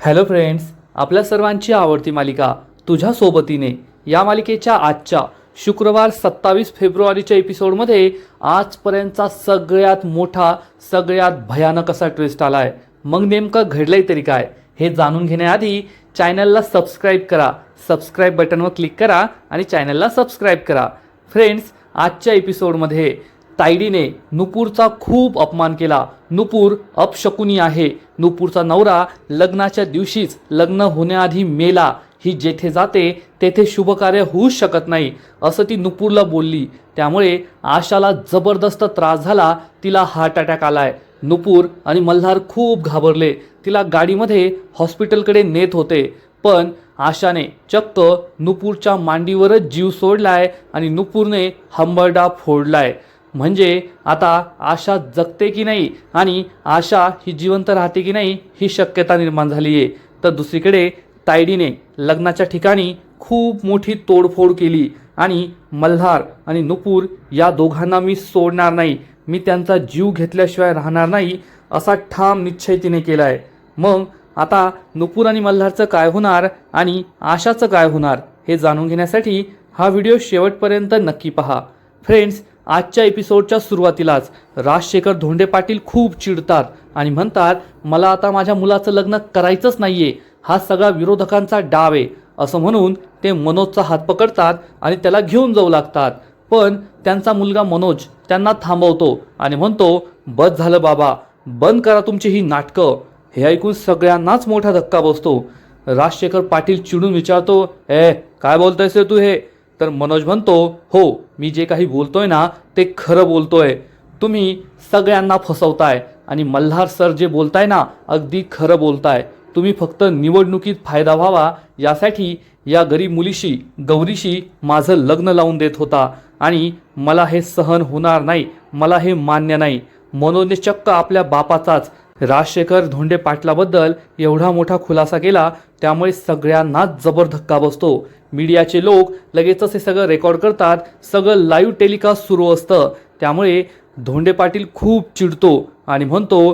Hello friends, आपल्या सर्वांची आवडती मालिका तुझ्या सोबतीने या मालिकेच्या आजच्या शुक्रवार 27 फेब्रुवारीच्या एपिसोडमध्ये आजपर्यंतचा सगळ्यात मोठा सगळ्यात भयानक असा ट्विस्ट आला आहे. मग नेमकं घडलंय तरी काय हे जाणून घेण्याआधी चॅनलला सबस्क्राईब करा, सबस्क्राईब बटनवर क्लिक करा आणि चॅनलला सबस्क्राईब करा. फ्रेंड्स, आजच्या एपिसोडमध्ये तायडीने नुपूरचा खूप अपमान केला. नुपूर अपशकुनी आहे. नुपूरचा नवरा लग्नाच्या दिवशीच लग्न होण्याआधी मेला. ही जेथे जाते तेथे शुभकार्य होऊच शकत नाही असं ती नुपूरला बोलली. त्यामुळे आशाला जबरदस्त त्रास झाला. तिला हार्ट अटॅक आलाय. नुपूर आणि मल्हार खूप घाबरले. तिला गाडीमध्ये हॉस्पिटलकडे नेत होते, पण आशाने चक्क नुपूरच्या मांडीवरच जीव सोडलाय आणि नुपूरने हंबरडा फोडलाय. म्हणजे आता आशा जगते की नाही आणि आशा ही जिवंत राहते की नाही ही शक्यता निर्माण झाली आहे. तर दुसरीकडे तायडीने लग्नाच्या ठिकाणी खूप मोठी तोडफोड केली आणि मल्हार आणि नुपूर या दोघांना मी सोडणार नाही, मी त्यांचा जीव घेतल्याशिवाय राहणार नाही असा ठाम निश्चय तिने केला आहे. मग आता नुपूर आणि मल्हारचं काय होणार आणि आशाचं काय होणार हे जाणून घेण्यासाठी हा व्हिडिओ शेवटपर्यंत नक्की पहा. फ्रेंड्स, आजच्या एपिसोडच्या सुरुवातीलाच राजशेखर धोंडे पाटील खूप चिडतात आणि म्हणतात, मला आता माझ्या मुलाचं लग्न करायचंच नाहीये, हा सगळा विरोधकांचा डाव आहे असं म्हणून ते मनोजचा हात पकडतात आणि त्याला घेऊन जाऊ लागतात. पण त्यांचा मुलगा मनोज त्यांना थांबवतो आणि म्हणतो, बस झालं बाबा, बंद करा तुमची ही नाटकं. हे ऐकून सगळ्यांनाच मोठा धक्का बसतो. राजशेखर पाटील चिडून विचारतो, काय बोलतोयस रे तू हे? तर मनोज म्हणतो, हो, मी जे काही बोलतोय ना ते खरं बोलतोय. तुम्ही सगळ्यांना फसवताय आणि मल्हार सर जे बोलताय ना अगदी खरं बोलताय. तुम्ही फक्त निवडणुकीत फायदा व्हावा यासाठी या गरीब मुलीशी गौरीशी माझं लग्न लावून देत होता आणि मला हे सहन होणार नाही, मला हे मान्य नाही. मनोजने चक्क आपल्या बापाचाच राजशेखर धोंडे पाटलाबद्दल एवढा मोठा खुलासा केला. त्यामुळे सगळ्यांनाच जबर धक्का बसतो. मीडियाचे लोक लगेचच हे सगळं रेकॉर्ड करतात. सगळं लाईव्ह टेलिकास्ट सुरू असतं. त्यामुळे धोंडे पाटील खूप चिडतो आणि म्हणतो,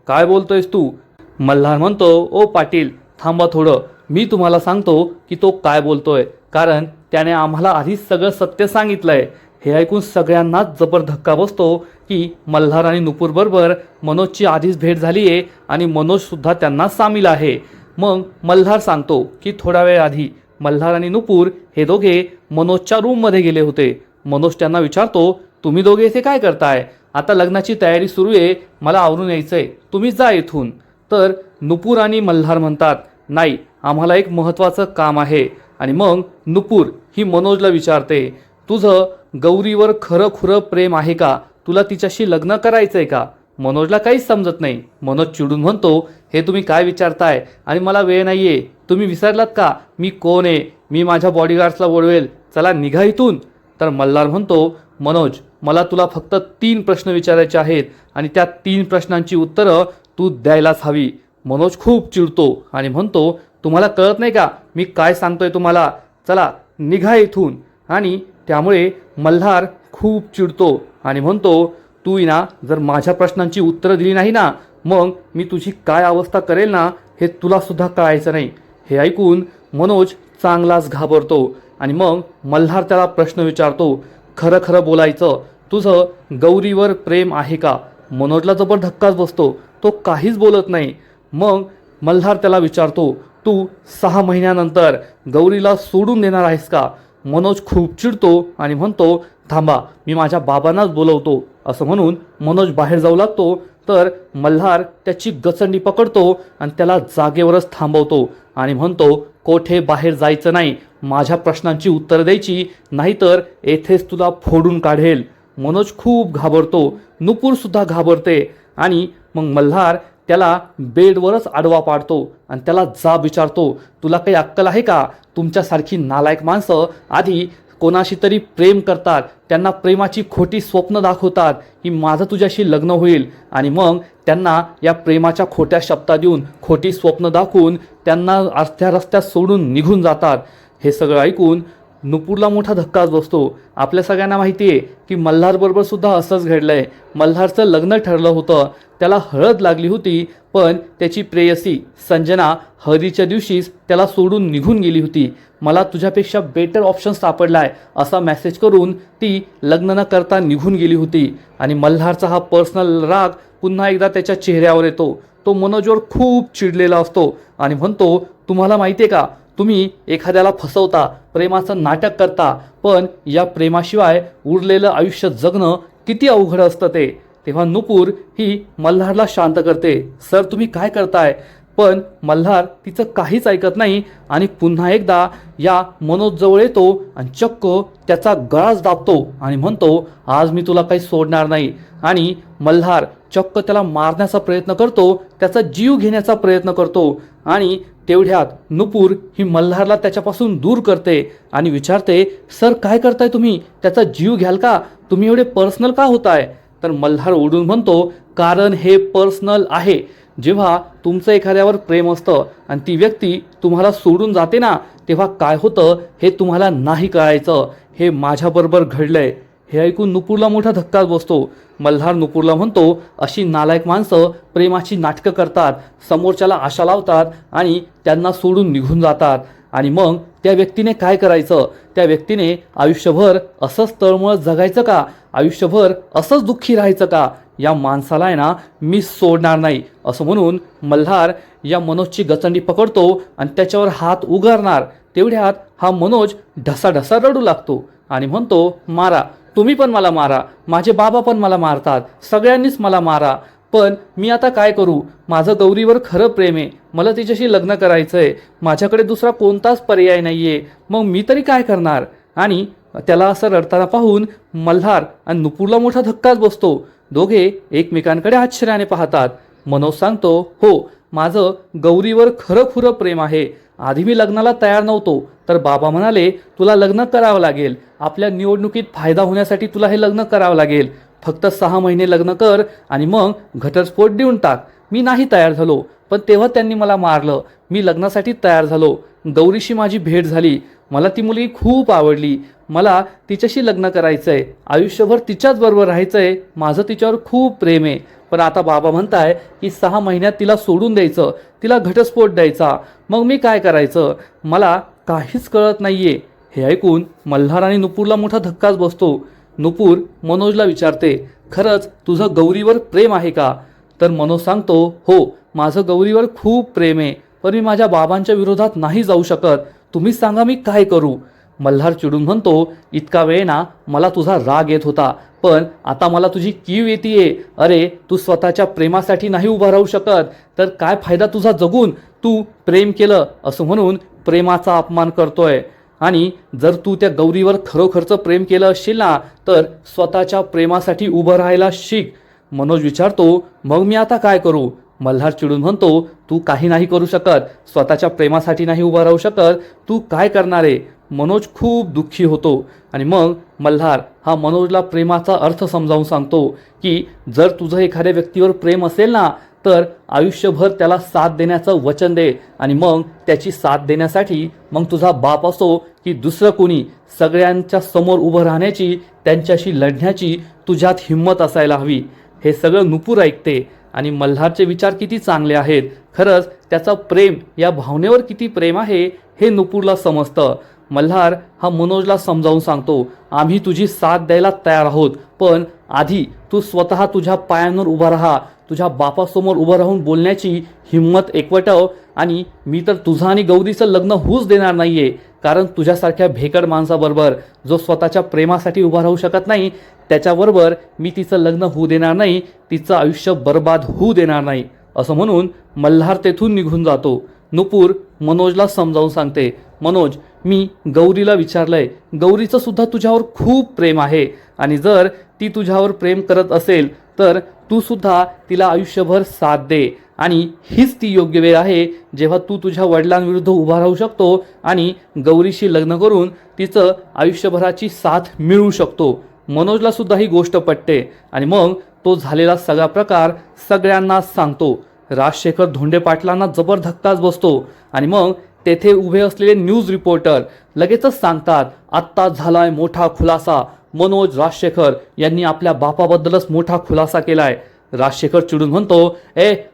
काय बोलतोयस तू? मल्हार म्हणतो, ओ पाटील थांबा थोडं, मी तुम्हाला सांगतो की तो काय बोलतोय, कारण त्याने आम्हाला आधीच सगळं सत्य सांगितलंय. हे ऐकून सगळ्यांनाच जबर धक्का बसतो की मल्हार आणि नुपूर बरोबर मनोजची आधीच भेट झाली आहे आणि मनोज सुद्धा त्यांना सामील आहे. मग मल्हार सांगतो की थोडा वेळ आधी मल्हार आणि नुपूर हे दोघे मनोजच्या रूममध्ये गेले होते. मनोज त्यांना विचारतो, तुम्ही दोघे इथे काय करताय? आता लग्नाची तयारी सुरू आहे, मला आवरून यायचंय, तुम्ही जा इथून. तर नुपूर आणि मल्हार म्हणतात, नाही, आम्हाला एक महत्त्वाचं काम आहे. आणि मग नुपूर ही मनोजला विचारते, तुझं गौरीवर खरं खुरं प्रेम आहे का? तुला तिच्याशी लग्न करायचंय का? मनोजला काहीच समजत नाही. मनोज चिडून म्हणतो, हे तुम्ही काय विचारताय आणि मला वेळ नाहीये. तुम्ही विसरलात का मी कोण आहे? मी माझ्या बॉडीगार्ड्सला बोलवेल, चला निघा इथून. तर मल्हार म्हणतो, मनोज, मला तुला फक्त 3 प्रश्न विचारायचे आहेत आणि त्या 3 प्रश्नांची उत्तरं तू द्यायलाच हवी. मनोज खूप चिडतो आणि म्हणतो, तुम्हाला कळत नाही का मी काय सांगतोय तुम्हाला? चला निघा इथून. आणि त्यामुळे मल्हार खूप चिडतो आणि म्हणतो, तू ना जर माझ्या प्रश्नांची उत्तरं दिली नाही ना, मग मी तुझी काय अवस्था करेल ना हे तुला सुद्धा कळायचं नाही. हे ऐकून मनोज चांगलाच घाबरतो आणि मग मल्हार त्याला प्रश्न विचारतो, खरं खरं बोलायचं, तुझं गौरीवर प्रेम आहे का? मनोजला जबर धक्काच बसतो. तो काहीच बोलत नाही. मग मल्हार त्याला विचारतो, तू 6 महिन्यानंतर गौरीला सोडून देणार आहेस का? मनोज खूप चिडतो आणि म्हणतो, थांबा, मी माझ्या बाबांनाच बोलवतो असं म्हणून मनोज बाहेर जाऊ लागतो. तर मल्हार त्याची गचंडी पकडतो आणि त्याला जागेवरच थांबवतो आणि म्हणतो, कोठे बाहेर जायचं नाही, माझ्या प्रश्नांची उत्तरं द्यायची, नाहीतर येथेच तुला फोडून काढेल. मनोज खूप घाबरतो. नुपूर सुद्धा घाबरते आणि मग मल्हार त्याला बेडवरच आडवा पाडतो आणि त्याला जाब विचारतो, तुला काही अक्कल आहे का? तुमच्यासारखी नालायक माणसं आधी कोणाशी तरी प्रेम करतात, त्यांना प्रेमाची खोटी स्वप्न दाखवतात की माझं तुझ्याशी लग्न होईल, आणि मग त्यांना या प्रेमाच्या खोट्या शब्दात देऊन खोटी स्वप्न दाखवून त्यांना अर्ध्या रस्त्यात सोडून निघून जातात. हे सगळं ऐकून नुपूरला मोठा धक्काच बसतो. आपल्या सगळ्यांना माहिती आहे की मल्हारबरोबर सुद्धा असंच घडलंय. मल्हारचं लग्न ठरलं होतं, त्याला हळद लागली होती, पण त्याची प्रेयसी संजना हळदीच्या दिवशीच त्याला सोडून निघून गेली होती. मला तुझ्यापेक्षा बेटर ऑप्शन सापडलाय असा मेसेज करून ती लग्न न करता निघून गेली होती. आणि मल्हारचा हा पर्सनल राग पुन्हा एकदा त्याच्या चेहऱ्यावर येतो. तो मनोजवर खूप चिडलेला असतो आणि म्हणतो, तुम्हाला माहिती आहे का, तुम्ही एखाद्याला फसवता, प्रेमाचं नाटक करता, पण या प्रेमाशिवाय उरलेलं आयुष्य जगणं किती अवघड असतं ते. तेव्हा नुपूर ही मल्हारला शांत करते. सर तुम्ही काय करताय? पण मल्हार तिचं काहीच ऐकत नाही आणि पुन्हा एकदा या मनोज जवळ येतो आणि चक्क त्याचा गळाच दाबतो आणि म्हणतो, आज मी तुला काही सोडणार नाही. आणि मल्हार चक्क त्याला मारण्याचा प्रयत्न करतो, त्याचा जीव घेण्याचा प्रयत्न करतो. आणि तेवढ्यात नुपूर ही मल्हारला त्याच्यापासून दूर करते आणि विचारते, सर काय करताय तुम्ही? त्याचा जीव घ्याल का? तुम्ही एवढे पर्सनल का होताय? तर मल्हार ओढून म्हणतो, कारण हे पर्सनल आहे. जेव्हा तुमचं एखाद्यावर प्रेम असतं आणि ती व्यक्ती तुम्हाला सोडून जाते ना, तेव्हा काय होतं हे तुम्हाला नाही कळायचं. हे माझ्याबरोबर घडलंय. हे ऐकून नुपूरला मोठा धक्काच बसतो. मल्हार नुपूरला म्हणतो, अशी नालायक माणसं प्रेमाची नाटकं करतात, समोरच्याला आशा लावतात आणि त्यांना सोडून निघून जातात. आणि मग त्या व्यक्तीने काय करायचं? त्या व्यक्तीने आयुष्यभर असंच तळमळत जगायचं का? आयुष्यभर असंच दुःखी राहायचं का? या माणसाला आहे ना मी सोडणार नाही असं म्हणून मल्हार या मनोजची गचंडी पकडतो आणि त्याच्यावर हात उगारणार. तेवढ्यात हा मनोज ढसाढसा रडू लागतो आणि म्हणतो, मारा, तुम्ही पण मला मारा, माझे बाबा पण मला मारतात, सगळ्यांनीच मला मारा, पण मी आता काय करू? माझं गौरीवर खरं प्रेम आहे, मला तिच्याशी लग्न करायचंय, माझ्याकडे दुसरा कोणताच पर्याय नाहीये, मग मी तरी काय करणार? आणि त्याला असं रडताना पाहून मल्हार आणि नुपूरला मोठा धक्काच बसतो. दोघे एकमेकांकडे आश्चर्याने पाहतात. मनोज सांगतो, हो, माझं गौरीवर खरं खुरं प्रेम आहे. आधी मी लग्नाला तयार नव्हतो, तर बाबा म्हणाले तुला लग्न करावं लागेल, आपल्या निवडणुकीत फायदा होण्यासाठी तुला हे लग्न करावं लागेल, फक्त 6 महिने लग्न कर आणि मग घटस्फोट देऊन टाक. मी नाही तयार झालो, पण तेव्हा त्यांनी मला मारलं. मी लग्नासाठी तयार झालो, गौरीशी माझी भेट झाली, मला ती मुलगी खूप आवडली, मला तिच्याशी लग्न करायचंय, आयुष्यभर तिच्याच बरोबर राहायचंय, माझं तिच्यावर खूप प्रेम आहे. पण आता बाबा म्हणताय की 6 महिन्यात तिला सोडून द्यायचं, तिला घटस्फोट द्यायचा, मग मी काय करायचं? मला काहीच कळत नाहीये. हे ऐकून मल्हार आणि नुपूरला मोठा धक्काच बसतो. नुपूर मनोजला विचारते, खरंच तुझं गौरीवर प्रेम आहे का? तर मनोज सांगतो, हो, माझं गौरीवर खूप प्रेम आहे, पण मी माझ्या बाबांच्या विरोधात नाही जाऊ शकत, तुम्हीच सांगा मी काय करू? मल्हार चिडून म्हणतो, इतका वेळ ना मला तुझा राग येत होता, पण आता मला तुझी कीव येतीये. अरे तू स्वतःच्या प्रेमासाठी नाही उभा राहू शकत, तर काय फायदा तुझा जगून? तू प्रेम केलं असं म्हणून प्रेमाचा अपमान करतोय. आणि जर तू त्या गौरीवर खरोखरचं प्रेम केलं असशील ना, तर स्वतःच्या प्रेमासाठी उभं राहायला शिक. मनोज विचारतो, मग मी आता काय करू? मल्हार चिडून म्हणतो, तू काही नाही करू शकत, स्वतःच्या प्रेमासाठी नाही उभा राहू शकत, तू काय करणार आहे? मनोज खूप दुःखी होतो. आणि मग मल्हार हा मनोजला प्रेमाचा अर्थ समजावून सांगतो की जर तुझं एखाद्या व्यक्तीवर प्रेम असेल ना, तर आयुष्यभर त्याला साथ देण्याचं वचन दे. आणि मग त्याची साथ देण्यासाठी मग तुझा बाप असो की दुसरं कोणी, सगळ्यांच्या समोर उभं राहण्याची, त्यांच्याशी लढण्याची तुझ्यात हिंमत असायला हवी. हे सगळं नुपूर ऐकते आणि मल्हारचे विचार किती चांगले आहेत, खरंच त्याचं प्रेम, या भावनेवर किती प्रेम आहे हे नुपूरला समजतं. मल्हार हा मनोजला समजावून सांगतो, आम्ही तुझी साथ द्यायला तयार आहोत, पण आधी तू स्वतः तुझ्या पायांवर उभा राहा, तुझ्या बापासमोर उभं राहून बोलण्याची हिंमत एकवटव. आणि मी तर तुझं आणि गौरीचं लग्न होऊच देणार नाहीये, कारण तुझ्यासारख्या भेकड माणसाबरोबर जो स्वतःच्या प्रेमासाठी उभा राहू शकत नाही, त्याच्याबरोबर मी तिचं लग्न होऊ देणार नाही, तिचं आयुष्य बर्बाद होऊ देणार नाही असं म्हणून मल्हार तेथून निघून जातो. नुपूर मनोजला समजावून सांगते, मनोज, मी गौरीला विचारलंय, गौरीचं सुद्धा तुझ्यावर खूप प्रेम आहे, आणि जर ती तुझ्यावर प्रेम करत असेल तर तू सुद्धा तिला आयुष्यभर साथ दे. आणि हीच ती योग्य वेळ आहे जेव्हा तू तुझ्या वडिलांविरुद्ध उभा राहू शकतो आणि गौरीशी लग्न करून तिचं आयुष्यभराची साथ मिळवू शकतो. मनोजला सुद्धा ही गोष्ट पटते आणि मग तो झालेला सगळा प्रकार सगळ्यांना सांगतो. राजशेखर धोंडे पाटलांना जबर धक्काच बसतो आणि मग तेथे उभे असलेले न्यूज रिपोर्टर लगेचच सांगतात, आत्ता झालाय मोठा खुलासा. मनोज राजशेखर यांनी आपल्या बापाबद्दलच मोठा खुलासा केलाय. राजशेखर चिडून म्हणतो,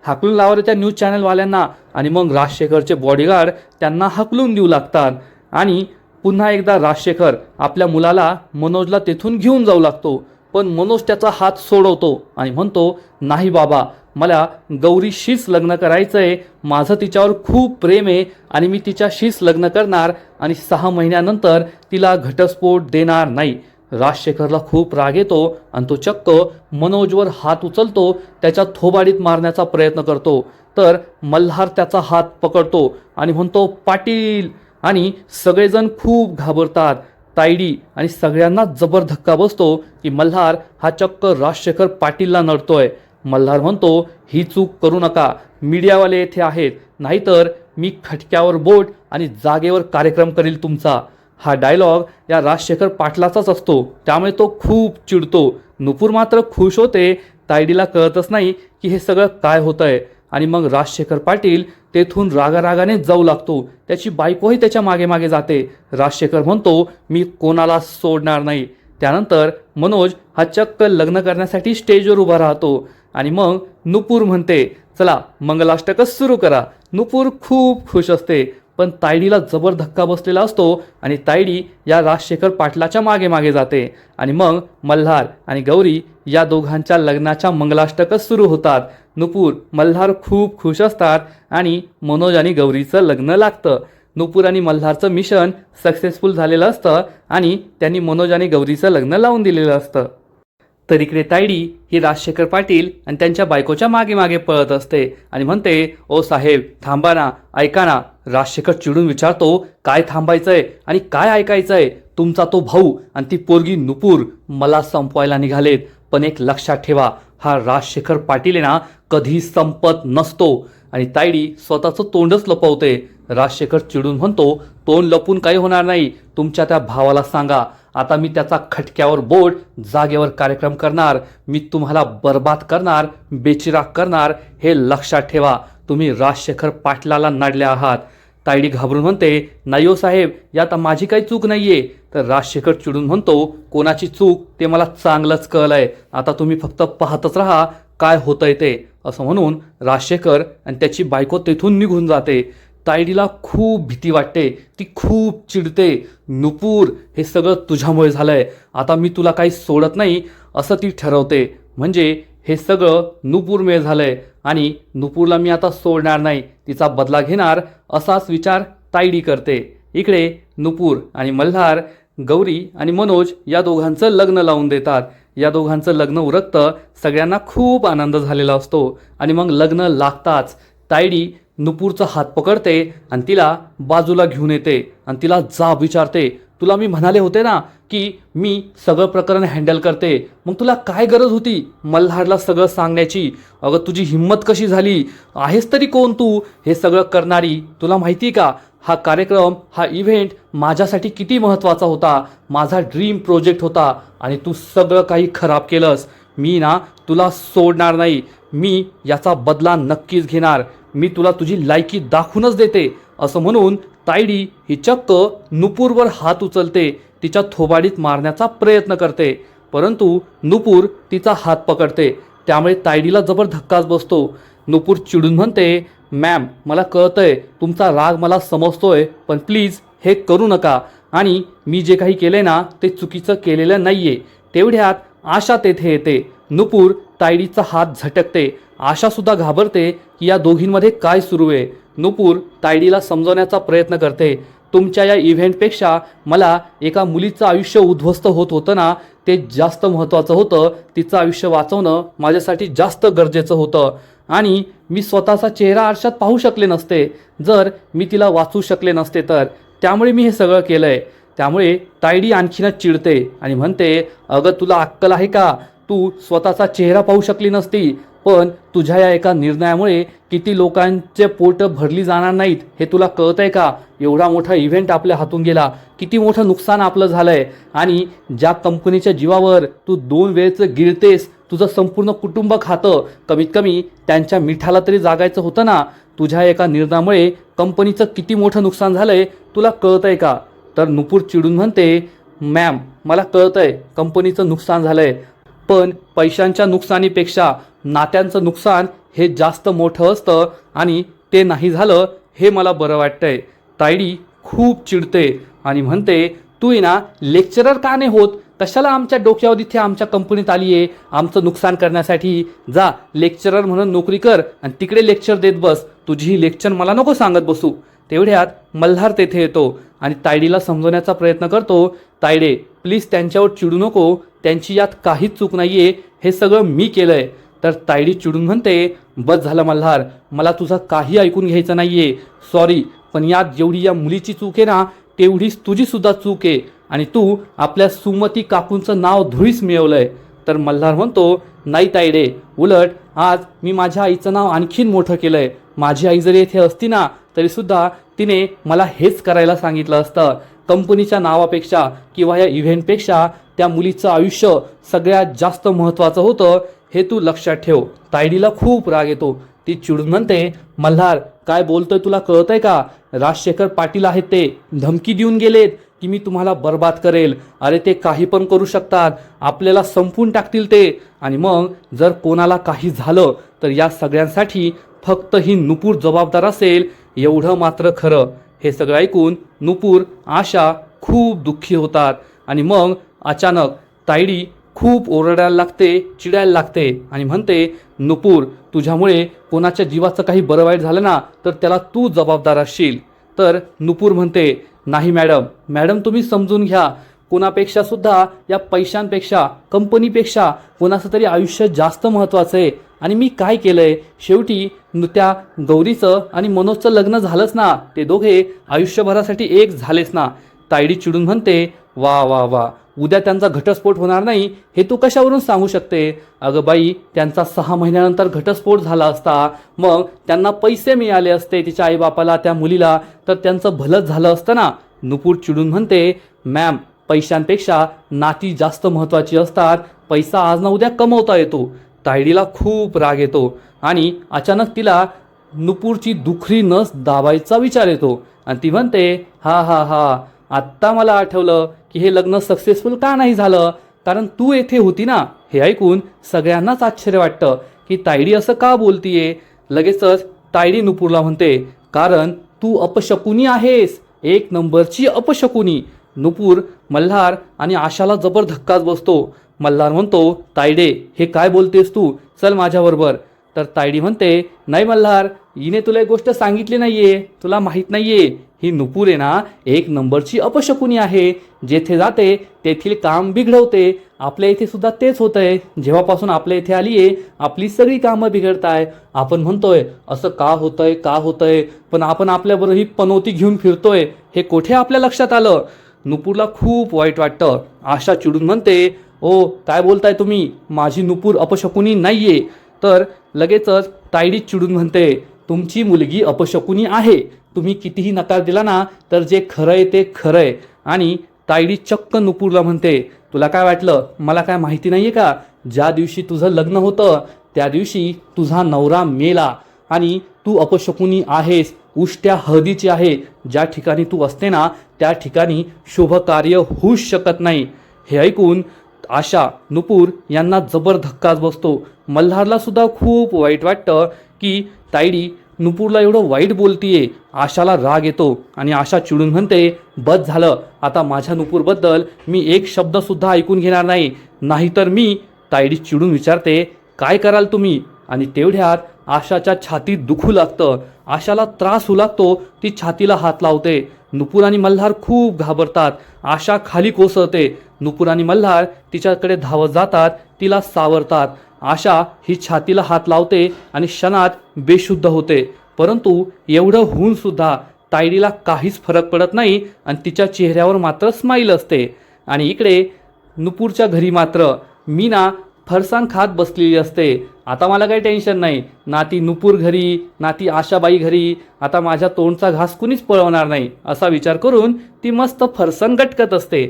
हाकलून लावा रे त्या न्यूज चॅनलवाल्यांना. आणि मग राजशेखरचे बॉडीगार्ड त्यांना हाकलून देऊ लागतात. आणि पुन्हा एकदा राजशेखर आपल्या मुलाला मनोजला तेथून घेऊन जाऊ लागतो. पण मनोज त्याचा हात सोडवतो आणि म्हणतो, नाही बाबा, मला गौरीशीच लग्न करायचंय. माझं तिच्यावर खूप प्रेम आहे आणि मी तिच्याशीच लग्न करणार आणि 6 महिन्यानंतर तिला घटस्फोट देणार नाही. राजशेखरला खूप राग येतो आणि तो चक्क मनोजवर हात उचलतो, त्याच्या थोबाडीत मारण्याचा प्रयत्न करतो. तर मल्हार त्याचा हात पकडतो आणि म्हणतो, पाटील. आणि सगळेजण खूप घाबरतात. तायडी आणि सगळ्यांना जबर धक्का बसतो की मल्हार हा चक्क राजशेखर पाटीलला नडतोय. मल्हार म्हणतो, ही चूक करू नका, मीडियावाले येथे आहेत, नाहीतर मी खटक्यावर बोट आणि जागेवर कार्यक्रम करील तुमचा. हा डायलॉग या राजशेखर पाटलाचाच असतो, त्यामुळे तो खूप चिडतो. नुपूर मात्र खुश होते. तायडीला कळतच नाही की हे सगळं काय होतंय. आणि मग राजशेखर पाटील तेथून रागारागाने जाऊ लागतो. त्याची बायकोही त्याच्या मागे मागे जाते. राजशेखर म्हणतो, मी कोणाला सोडणार नाही. त्यानंतर मनोज हा चक्क लग्न करण्यासाठी स्टेजवर उभा राहतो. आणि मग नुपूर म्हणते, चला मंगलाष्टकच सुरू करा. नुपूर खूप खुश असते, पण तायडीला जबर धक्का बसलेला असतो आणि तायडी या राजशेखर पाटलाच्या मागे मागे जाते. आणि मग मल्हार आणि गौरी या दोघांच्या लग्नाच्या मंगलाष्टकच सुरू होतात. नुपूर मल्हार खूप खुश असतात आणि मनोज आणि गौरीचं लग्न लागतं. नुपूर आणि मल्हारचं मिशन सक्सेसफुल झालेलं असतं आणि त्यांनी मनोज आणि गौरीचं लग्न लावून दिलेलं असतं. तर इकडे तायडी ही राजशेखर पाटील आणि त्यांच्या बायकोच्या मागे मागे पळत असते आणि म्हणते, ओ साहेब थांबा ना, ऐका ना. राजशेखर चिडून विचारतो, काय थांबायचंय आणि काय ऐकायचंय? तुमचा तो भाऊ आणि ती पोरगी नुपूर मला संपवायला निघालेत. पण एक लक्षात ठेवा, हा राजशेखर पाटील आहे ना, कधी संपत नसतो. आणि तायडी स्वतःचं तोंडच लपवते. राजशेखर चिडून म्हणतो, तोंड लपून काही होणार नाही. तुमच्या त्या भावाला सांगा, आता मी त्याचा खटक्यावर बोट, जागेवर कार्यक्रम करणार. मी तुम्हाला बर्बाद करणार, बेचिराग करणार. हे लक्षात ठेवा. तुम्ही राजशेखर पाटलाला नडले आहात. तायडी घाबरून म्हणते, नाही हो साहेब, यात माझी काही चूक नाहीये. तर राजशेखर चिडून म्हणतो, कोणाची चूक ते मला चांगलंच कळलंय. आता तुम्ही फक्त पाहतच राहा काय होतंय ते. असं म्हणून राजशेखर आणि त्याची बायको तेथून निघून जाते. तायडीला खूप भीती वाटते. ती खूप चिडते. नुपूर, हे सगळं तुझ्यामुळे झालंय. आता मी तुला काही सोडत नाही असं ती ठरवते. म्हणजे हे सगळं नुपूरमुळे झालंय आणि नुपूरला मी आता सोडणार नाही, तिचा बदला घेणार, असाच विचार तायडी करते. इकडे नुपूर आणि मल्हार, गौरी आणि मनोज या दोघांचं लग्न लावून देतात. या दोघांचं लग्न उरकतं. सगळ्यांना खूप आनंद झालेला असतो. आणि मग लग्न लागताच तायडी नुपूरचा हात पकडते आणि तिला बाजूला घेऊन येते आणि तिला जाब विचारते, तुला मी म्हणाले होते ना की मी सगळं प्रकरण हँडल करते, मग तुला काय गरज होती मल्हारला सगळं सांगण्याची? अगं तुझी हिंमत कशी झाली? आहेस तरी कोण तू हे सगळं करणारी? तुला माहिती का हा कार्यक्रम, हा इव्हेंट माझ्यासाठी किती महत्त्वाचा होता? माझा ड्रीम प्रोजेक्ट होता आणि तू सगळं काही खराब केलंस. मी ना तुला सोडणार नाही. मी याचा बदला नक्कीच घेणार. मी तुला तुझी लायकी दाखवूनच देते. असं म्हणून तायडी ही चक्क नुपूरवर हात उचलते. तिच्या थोबाडीत मारण्याचा प्रयत्न करते, परंतु नुपूर तिचा हात पकडते. त्यामुळे तायडीला जबर धक्काच बसतो. नुपूर चिडून म्हणते, मॅम मला कळतंय तुमचा राग मला समजतोय, पण प्लीज हे करू नका. आणि मी जे काही केले ना ते चुकीचं केलेलं नाहीये. तेवढ्यात आशा तेथे येते. नुपूर तायडीचा हात झटकते. आशा सुद्धा घाबरते की या दोघींमध्ये काय सुरू आहे. नुपूर तायडीला समजवण्याचा प्रयत्न करते, तुमच्या या इव्हेंटपेक्षा मला एका मुलीचं आयुष्य उद्ध्वस्त होत होतं ना, ते जास्त महत्त्वाचं होतं. तिचं आयुष्य वाचवणं माझ्यासाठी जास्त गरजेचं होतं आणि मी स्वतःचा चेहरा आरशात पाहू शकले नसते जर मी तिला वाचू शकले नसते तर. त्यामुळे मी हे सगळं केलंय. त्यामुळे तायडी आणखीनच चिडते आणि म्हणते, अगं तुला अक्कल आहे का? तू स्वतःचा चेहरा पाहू शकली नसती, पण तुझ्या या एका निर्णयामुळे किती लोकांचे पोट भरली जाणार नाहीत हे तुला कळतंय का? एवढा मोठा इव्हेंट आपल्या हातून गेला, किती मोठं नुकसान आपलं झालंय. आणि ज्या कंपनीच्या जीवावर तू 2 वेळेचं गिळतेस, तुझं संपूर्ण कुटुंब खातं, कमीत कमी त्यांच्या मिठाला तरी जागायचं होतं ना. तुझ्या एका निर्णयामुळे कंपनीचं किती मोठं नुकसान झालंय तुला कळतंय का? तर नुपूर चिडून म्हणते, मॅम मला कळतंय कंपनीचं नुकसान झालंय, पण पैशांच्या नुकसानीपेक्षा नात्यांचं नुकसान हे जास्त मोठं असतं आणि ते नाही झालं हे मला बरं वाटतंय. तायडी खूप चिडते आणि म्हणते, तू ना लेक्चरर का नाही होत? कशाला आमच्या डोक्यावर इथे आमच्या कंपनीत आली आहे आमचं नुकसान करण्यासाठी? जा लेक्चरर म्हणून नोकरी कर आणि तिकडे लेक्चर देत बस. तुझी ही लेक्चर मला नको सांगत बसू. तेवढ्यात मल्हार तेथे येतो आणि तायडीला समजवण्याचा प्रयत्न करतो, तायडे प्लीज त्यांच्यावर चिडू नको, त्यांची यात काहीच चूक नाही आहे, हे सगळं मी केलं आहे. तर तायडी चिडून म्हणते, बस झालं मल्हार, मला तुझं काही ऐकून घ्यायचं नाही आहे, सॉरी, पण यात जेवढी या मुलीची चूक आहे ना तेवढीच तुझीसुद्धा चूक आहे आणि तू आपल्या सुमती काकूंचं नाव धुळीस मिळवलं आहे. तर मल्हार म्हणतो, नाही तायडे, उलट आज मी माझ्या आईचं नाव आणखीन मोठं केलं आहे. माझी आई जरी येथे असती ना तरीसुद्धा तिने मला हेच करायला सांगितलं असतं. कंपनीच्या नावापेक्षा किंवा या इव्हेंटपेक्षा त्या मुलीचं आयुष्य सगळ्यात जास्त महत्त्वाचं होतं, हे तू लक्षात ठेव. तायडीला खूप राग येतो. ती चिडून म्हणते, मल्हार काय बोलतोय तुला कळतंय का? राजशेखर पाटील आहेत ते धमकी देऊन गेलेत की मी तुम्हाला बर्बाद करेल. अरे ते काही पण करू शकतात, आपल्याला संपून टाकतील ते. आणि मग जर कोणाला काही झालं तर या सगळ्यांसाठी फक्त ही नुपूर जबाबदार असेल, एवढं मात्र खरं. हे सगळं ऐकून नुपूर, आशा खूप दुःखी होतात आणि मग अचानक तायडी खूप ओरडायला लागते, चिडायला लागते आणि म्हणते, नुपूर तुझ्यामुळे कोणाच्या जीवाचं काही बरं वाईट झालं ना तर त्याला तू जबाबदार असशील. तर नुपूर म्हणते, नाही मॅडम तुम्ही समजून घ्या, कोणापेक्षा सुद्धा या पैशांपेक्षा कंपनीपेक्षा कोणाचं तरी आयुष्य जास्त महत्त्वाचं आहे. आणि मी काय केलंय? शेवटी त्या गौरीचं आणि मनोजचं लग्न झालंच ना, ते दोघे आयुष्यभरासाठी एक झालेच ना. तायडी चिडून म्हणते, वा वा वा, उद्या त्यांचा घटस्फोट होणार नाही हे तू कशावरून सांगू शकते? अगं बाई, त्यांचा 6 महिन्यानंतर घटस्फोट झाला असता, मग त्यांना पैसे मिळाले असते तिच्या आईबापाला, त्या मुलीला, तर त्यांचं भलंच झालं असतं ना. नुपूर चिडून म्हणते, मॅम पैशांपेक्षा नाती जास्त महत्त्वाची असतात, पैसा आज ना उद्या कमवता येतो. तायडीला खूप राग येतो आणि अचानक तिला नुपूरची दुखरी नस दाबायचा विचार येतो आणि ती म्हणते, हा हा हा, आत्ता मला आठवलं की हे लग्न सक्सेसफुल का नाही झालं, कारण तू येथे होती ना. हे ऐकून सगळ्यांनाच आश्चर्य वाटतं की तायडी असं का बोलतीये. लगेचच तायडी नुपूरला म्हणते, कारण तू अपशकुनी आहेस, एक नंबरची अपशकुनी. नुपूर, मल्हार आणि आशाला जबर धक्काच बसतो. मल्हार म्हणतो, तायडे हे काय बोलतेस तू, चल माझ्याबरोबर. तर तायडी म्हणते, नाही मल्हार, हिने तुला एक गोष्ट सांगितली नाहीये, तुला माहीत नाहीये, ही नुपूर आहे ना एक नंबरची अपशकुनी आहे, जेथे जाते तेथील काम बिघडवते. आपल्या इथे सुद्धा तेच होतंय, जेव्हापासून आपल्या इथे आली आहे आपली सगळी कामं बिघडताय. आपण म्हणतोय असं का होतंय, पण आपण आपल्याबरोबर ही पनोती घेऊन फिरतोय, हे कुठे आपल्या लक्षात आलं? नुपूरला खूप वाईट वाटतं. आशा चिडून म्हणते, ओ काय बोलताय तुम्ही, माझी नुपूर अपशकुनी नाहीये. तर लगेचच तायडी चिडून म्हणते, तुमची मुलगी अपशकुनी आहे, तुम्ही कितीही नकार दिला ना तर जे खरं आहे ते खरं आहे. आणि तायडी चक्क नुपूरला म्हणते, तुला काय वाटलं मला काय माहिती नाहीये का? ज्या दिवशी तुझं लग्न होतं त्या दिवशी तुझा नवरा मेला आणि तू अपशकुनी आहेस, उष्ट्या हळदीची आहे. ज्या ठिकाणी तू असते ना त्या ठिकाणी शुभ कार्य होऊच शकत नाही. हे ऐकून आशा, नुपूर यांना जबर धक्काच बसतो. मल्हारला सुद्धा खूप वाईट वाटतं की तायडी नुपूरला एवढं वाईट बोलतीये. आशाला राग येतो आणि आशा चिडून म्हणते, बस झालं, आता माझ्या नुपूरबद्दल मी एक शब्द सुद्धा ऐकून घेणार नाही, नाहीतर मी. तायडी चिडून विचारते, काय कराल तुम्ही? आणि तेवढ्यात आशाच्या छातीत दुखू लागतं, आशाला त्रास होऊ लागतो. ती छातीला हात लावते. नुपूर आणि मल्हार खूप घाबरतात. आशा खाली कोसळते. नुपूर आणि मल्हार तिच्याकडे धावत जातात, तिला सावरतात. आशा ही छातीला हात लावते आणि क्षणात बेशुद्ध होते. परंतु एवढं होऊन सुद्धा तायडीला काहीच फरक पडत नाही आणि तिच्या चेहऱ्यावर मात्र स्माईल असते. आणि इकडे नुपूरच्या घरी मात्र मीना फरसाण खात बसलेली असते. आता मला काही टेन्शन नाही, ना ती नुपूर घरी ना ती आशाबाई घरी, आता माझ्या तोंडचा घास कुणीच पळवणार नाही असा विचार करून ती मस्त फरसाण गटकत असते.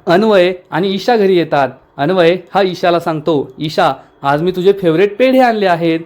अन्वय आणि ईशा घरी येतात अन्वय हा ईशाला सांगतो, ईशा आज मी तुझे फेवरेट पेढे आणले आहेत.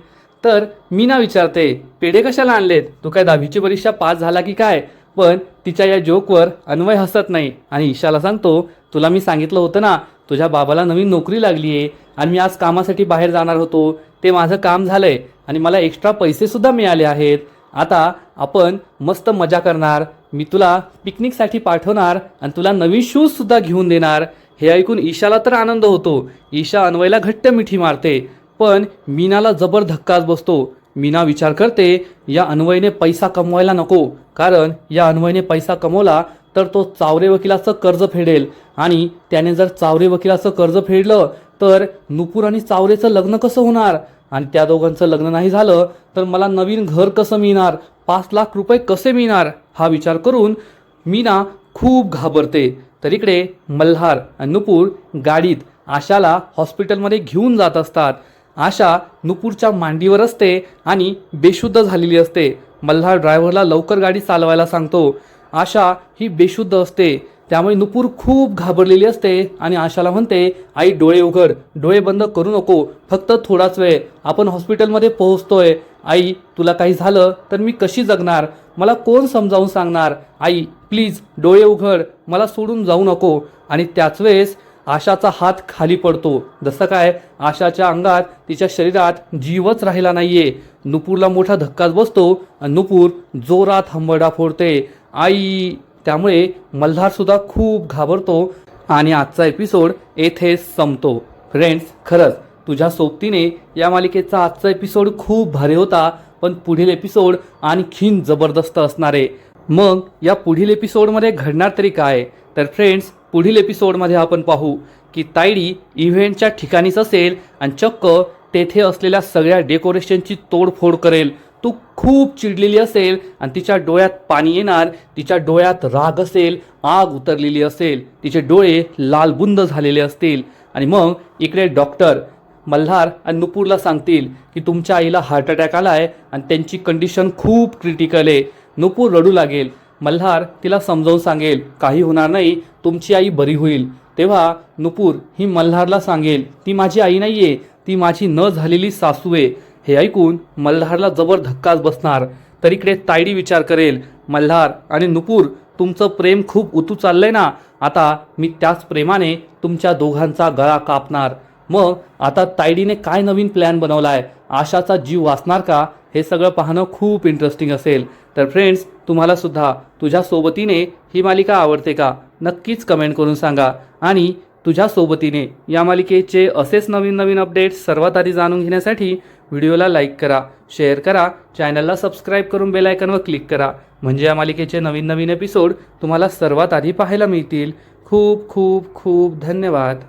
तर मीना विचारते, पेढे कशाला आणलेत, तू काय 10वीची परीक्षा पास झाला की काय. पण तिच्या या जोकवर अन्वय हसत नाही आणि ईशाला सांगतो, तुला मी सांगितलं होतं ना तुझ्या बाबाला नवीन नोकरी लागली आहे आणि मी आज कामासाठी बाहेर जाणार होतो, ते माझं काम झालंय आणि मला एक्स्ट्रा पैसे सुद्धा मिळाले आहेत. आता आपण मस्त मजा करणार, मी तुला पिकनिकसाठी पाठवणार आणि तुला नवीन शूज सुद्धा घेऊन देणार. हे ऐकून ईशाला तर आनंद होतो. ईशा अन्वयला घट्ट मिठी मारते, पण मीनाला जबर धक्काच बसतो. मीना विचार करते, या अन्वयने पैसा कमवायला नको, कारण या अन्वयने पैसा कमवला तर तो चावरे वकिलाचं कर्ज फेडेल आणि त्याने जर चावरे वकिलाचं कर्ज फेडलं तर नुपूर आणि चावरेचं लग्न कसं होणार आणि त्या दोघांचं लग्न नाही झालं तर मला नवीन घर कसं मिळणार, 5 लाख रुपये कसे मिळणार, हा विचार करून मीना खूप घाबरते. तर इकडे मल्हार आणि नुपूर गाडीत आशाला हॉस्पिटलमध्ये घेऊन जात असतात. आशा नुपूरच्या मांडीवर असते आणि बेशुद्ध झालेली असते. मल्हार ड्रायव्हरला लवकर गाडी चालवायला सांगतो. आशा ही बेशुद्ध असते, त्यामुळे नुपूर खूप घाबरलेली असते आणि आशाला म्हणते, आई डोळे उघड, डोळे बंद करू नको, फक्त थोडाच वेळ, आपण हॉस्पिटलमध्ये पोहोचतोय. आई तुला काही झालं तर मी कशी जगणार, मला कोण समजावून सांगणार, आई प्लीज डोळे उघड, मला सोडून जाऊ नको. आणि त्याच वेळेस आशाचा हात खाली पडतो. जसं काय आशाच्या अंगात, तिच्या शरीरात जीवच राहिला नाहीये. नुपूरला मोठा धक्काच बसतो आणि नुपूर जोरात हंबरडा फोडते, आई. त्यामुळे मल्हार सुद्धा खूप घाबरतो आणि आजचा एपिसोड येथेच संपतो. फ्रेंड्स, खरंच तुझ्या सोबतीने या मालिकेचा आजचा एपिसोड खूप भारी होता, पण पुढील एपिसोड आणखीन जबरदस्त असणार आहे. मग या पुढील एपिसोडमध्ये घडणार तरी काय, तर फ्रेंड्स पुढील एपिसोडमध्ये आपण पाहू की तायडी इव्हेंटच्या ठिकाणीच असेल आणि चक्क तेथे असलेल्या सगळ्या डेकोरेशनची तोडफोड करेल. तू खूप चिडलेली असेल आणि तिच्या डोळ्यात पाणी येणार, तिच्या डोळ्यात राग असेल, आग उतरलेली असेल, तिचे डोळे लालबुंद झालेले असतील. आणि मग इकडे डॉक्टर मल्हार आणि नुपूरला सांगतील की तुमच्या आईला हार्ट अटॅक आलाय आणि त्यांची कंडिशन खूप क्रिटिकल आहे. नुपूर रडू लागेल. मल्हार तिला समजावून सांगेल, काही होणार नाही, तुमची आई बरी होईल. तेव्हा नुपूर ही मल्हारला सांगेल, ती माझी आई नाहीये, ती माझी न झालेली सासू आहे. हे ऐकून मल्हारला जबर धक्काच बसणार. तर इकडे तायडी विचार करेल, मल्हार आणि नुपूर तुमचं प्रेम खूप उतू चाललंय ना, आता मी त्याच प्रेमाने तुमच्या दोघांचा गळा कापणार. मग आता तायडीने काय नवीन प्लॅन बनवलाय, आशाचा जीव वाचणार का, हे सगळं पाहणं खूप इंटरेस्टिंग असेल. तर फ्रेंड्स, तुम्हाला सुद्धा तुझ्या सोबतीने ही मालिका आवडते का, नक्कीच कमेंट करून सांगा. आणि तुझ्या सोबतीने या मालिकेचे असेच नवीन नवीन अपडेट्स सर्वात आधी जाणून घेण्यासाठी व्हिडिओला लाईक करा, शेअर करा, चॅनलला सबस्क्राईब करून बेल आयकॉनवर क्लिक करा, म्हणजे या मालिकेचे नवीन नवीन एपिसोड तुम्हाला सर्वात आधी पाहायला मिळतील. खूप खूप खूप धन्यवाद.